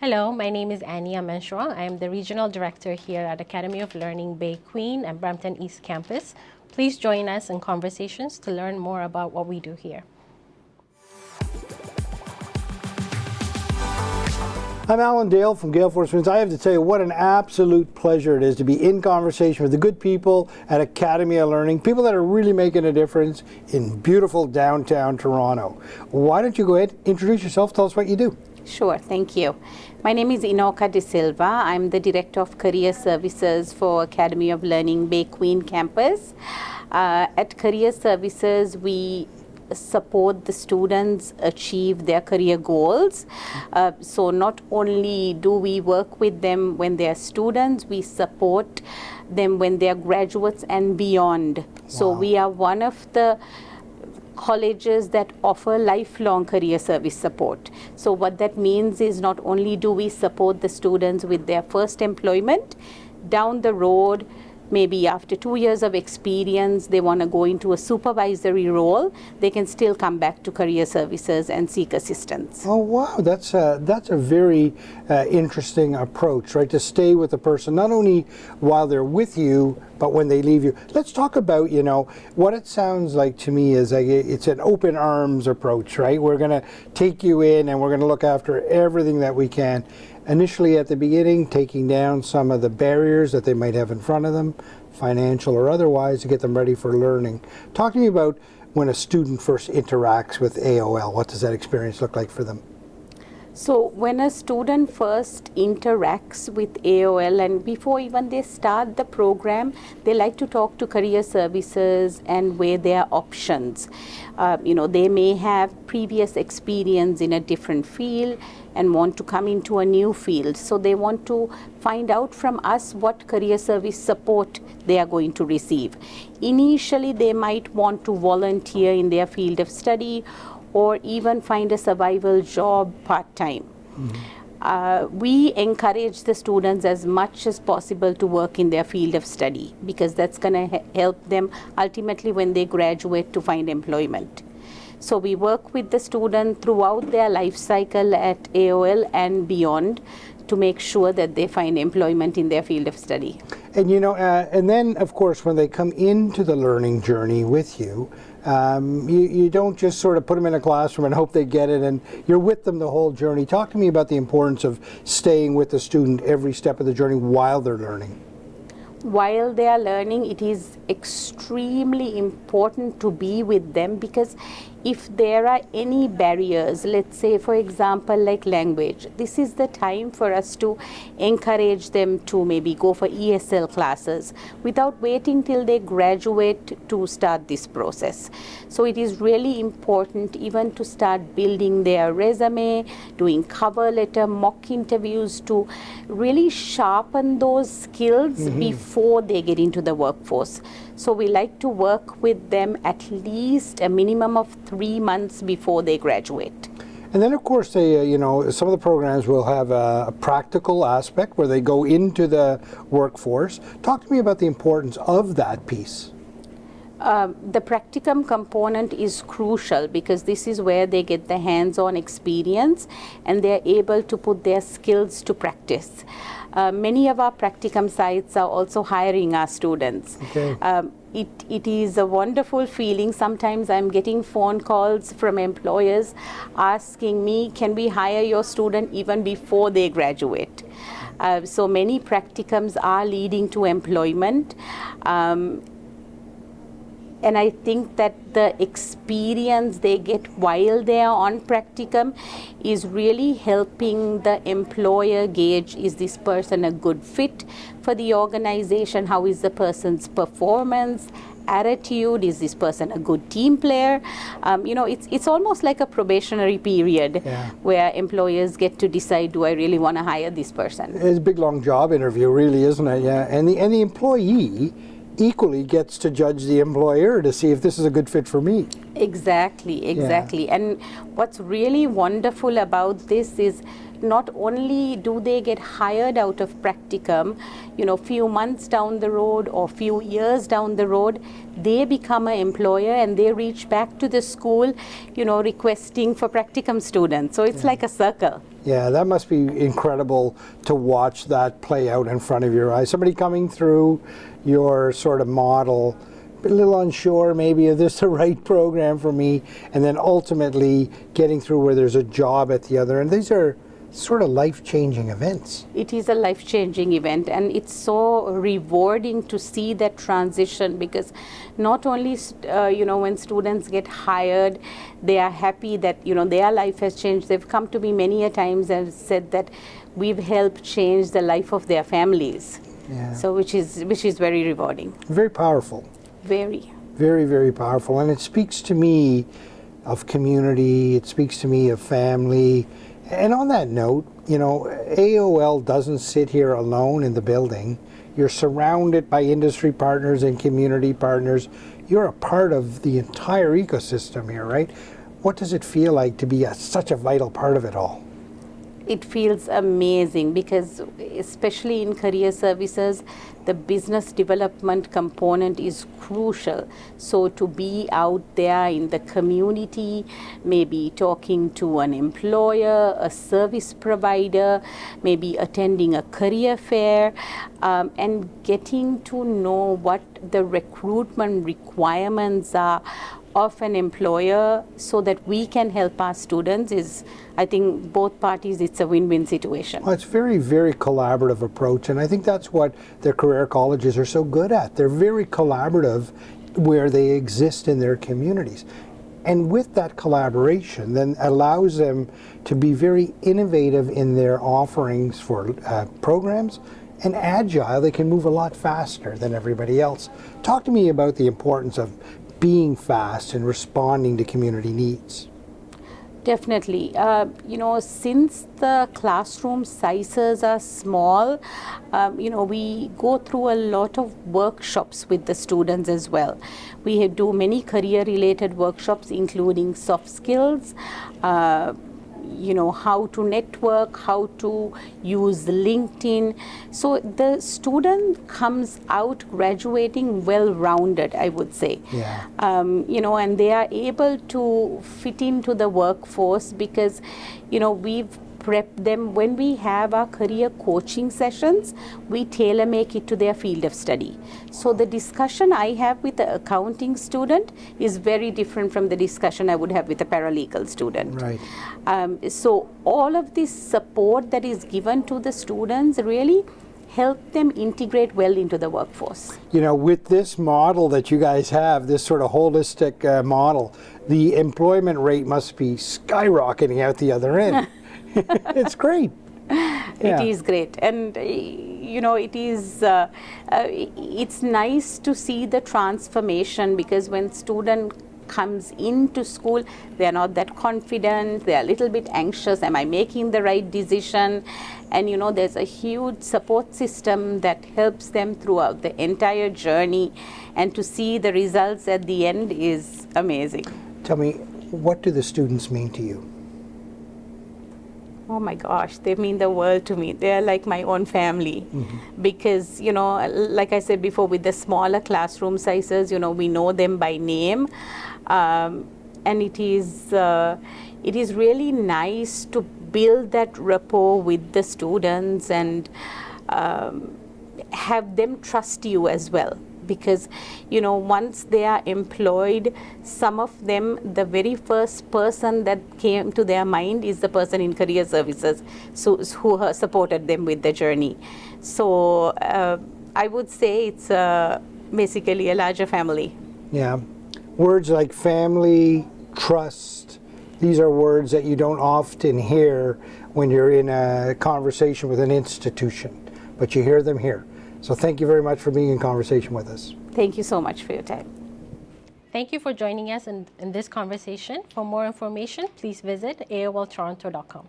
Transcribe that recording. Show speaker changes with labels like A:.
A: Hello, my name is Annie Amenchua. I am the Regional Director here at Academy of Learning Bay Queen and Brampton East Campus. Please join us in conversations to learn more about what we do here.
B: I'm Alan Dale from Gale Force Winds. I have to tell you what an absolute pleasure it is to be in conversation with the good people at Academy of Learning, people that are really making a difference in beautiful downtown Toronto. Why don't you go ahead, introduce yourself, tell us what you do.
C: Sure, thank you. My name is Inoka De Silva. I'm the Director of Career Services for Academy of Learning Bay Queen campus. At Career Services, we support the students achieve their career goals. So not only do we work with them when they are students, we support them when they are graduates and beyond. Wow. So we are one of the colleges that offer lifelong career service support. So what that means is not only do we support the students with their first employment, down the road, maybe after 2 years of experience, they want to go into a supervisory role, they can still come back to career services and seek assistance.
B: Oh wow, that's a very interesting approach, right? To stay with the person, not only while they're with you, but when they leave you. Let's talk about, what it sounds like to me is like it's an open arms approach, right? We're going to take you in and we're going to look after everything that we can. Initially at the beginning, taking down some of the barriers that they might have in front of them, financial or otherwise, to get them ready for learning. Talk to me about when a student first interacts with AOL. What does that experience look like for them?
C: So when a student first interacts with AOL, and before even they start the program, they like to talk to career services and weigh their options. They may have previous experience in a different field and want to come into a new field. So they want to find out from us what career service support they are going to receive. Initially, they might want to volunteer in their field of study or even find a survival job part-time. Mm-hmm. We encourage the students as much as possible to work in their field of study because that's going to help them ultimately when they graduate to find employment. So we work with the student throughout their life cycle at AOL and beyond to make sure that they find employment in their field of study.
B: And and then of course when they come into the learning journey with you, you don't just sort of put them in a classroom and hope they get it, and you're with them the whole journey. Talk to me about the importance of staying with the student every step of the journey while they're learning.
C: While they are learning, it is extremely important to be with them because if there are any barriers, let's say for example like language, this is the time for us to encourage them to maybe go for ESL classes without waiting till they graduate to start this process. So it is really important even to start building their resume, doing cover letter, mock interviews to really sharpen those skills before they get into the workforce. So we like to work with them at least a minimum of 3 months before they graduate.
B: And then of course they, some of the programs will have a practical aspect where they go into the workforce. Talk to me about the importance of that piece.
C: The practicum component is crucial because this is where they get the hands-on experience and they're able to put their skills to practice. Many of our practicum sites are also hiring our students. Okay. It is a wonderful feeling. Sometimes I'm getting phone calls from employers asking me, can we hire your student even before they graduate? So many practicums are leading to employment. And I think that the experience they get while they are on practicum is really helping the employer gauge, is this person a good fit for the organization? How is the person's performance, attitude? Is this person a good team player? It's almost like a probationary period where employers get to decide, do I really want to hire this person?
B: It's a big long job interview, really, isn't it? Yeah, and the employee equally gets to judge the employer to see if this is a good fit for me.
C: Exactly. Yeah. And what's really wonderful about this is not only do they get hired out of practicum, few months down the road or few years down the road, they become an employer and they reach back to the school, requesting for practicum students. So it's like a circle.
B: Yeah, that must be incredible to watch that play out in front of your eyes. Somebody coming through your sort of model, a little unsure maybe if this is the right program for me, and then ultimately getting through where there's a job at the other end. These are sort of life-changing events.
C: It is a life-changing event, and it's so rewarding to see that transition, because not only when students get hired, they are happy that their life has changed. They've come to me many a times and said that we've helped change the life of their families.
B: Yeah.
C: So which is very rewarding.
B: Very powerful.
C: Very.
B: Very, very powerful. And it speaks to me of community, it speaks to me of family. And on that note, AOL doesn't sit here alone in the building. You're surrounded by industry partners and community partners. You're a part of the entire ecosystem here, right? What does it feel like to be such a vital part of it all?
C: It feels amazing, because especially in career services, the business development component is crucial. So to be out there in the community, maybe talking to an employer, a service provider, maybe attending a career fair, and getting to know what the recruitment requirements are of an employer so that we can help our students is, I think, both parties, it's a win-win situation.
B: Well, it's very, very collaborative approach, and I think that's what the career colleges are so good at. They're very collaborative where they exist in their communities. And with that collaboration then allows them to be very innovative in their offerings for programs, and agile. They can move a lot faster than everybody else. Talk to me about the importance of being fast and responding to community needs.
C: Definitely. Since the classroom sizes are small, we go through a lot of workshops with the students as well. We do many career-related workshops, including soft skills, how to network, how to use LinkedIn. So the student comes out graduating well-rounded, I would say.
B: Yeah.
C: And they are able to fit into the workforce because, we've prep them. When we have our career coaching sessions, we tailor make it to their field of study. So the discussion I have with the accounting student is very different from the discussion I would have with a paralegal student.
B: Right.
C: So all of this support that is given to the students really help them integrate well into the workforce.
B: With this model that you guys have, this sort of holistic model, the employment rate must be skyrocketing out the other end. It's great. Yeah.
C: It is great, and it is. It's nice to see the transformation, because when student comes into school, they are not that confident. They are a little bit anxious. Am I making the right decision? And there's a huge support system that helps them throughout the entire journey, and to see the results at the end is amazing.
B: Tell me, what do the students mean to you?
C: Oh my gosh, they mean the world to me. They're like my own family. Mm-hmm. Because, like I said before, with the smaller classroom sizes, we know them by name. And it is really nice to build that rapport with the students and have them trust you as well. Because once they are employed, some of them, the very first person that came to their mind is the person in career services, who supported them with the journey. So I would say it's basically a larger family.
B: Yeah, words like family, trust, these are words that you don't often hear when you're in a conversation with an institution, but you hear them here. So thank you very much for being in conversation with us.
C: Thank you so much for your time.
A: Thank you for joining us in this conversation. For more information, please visit AOLToronto.com.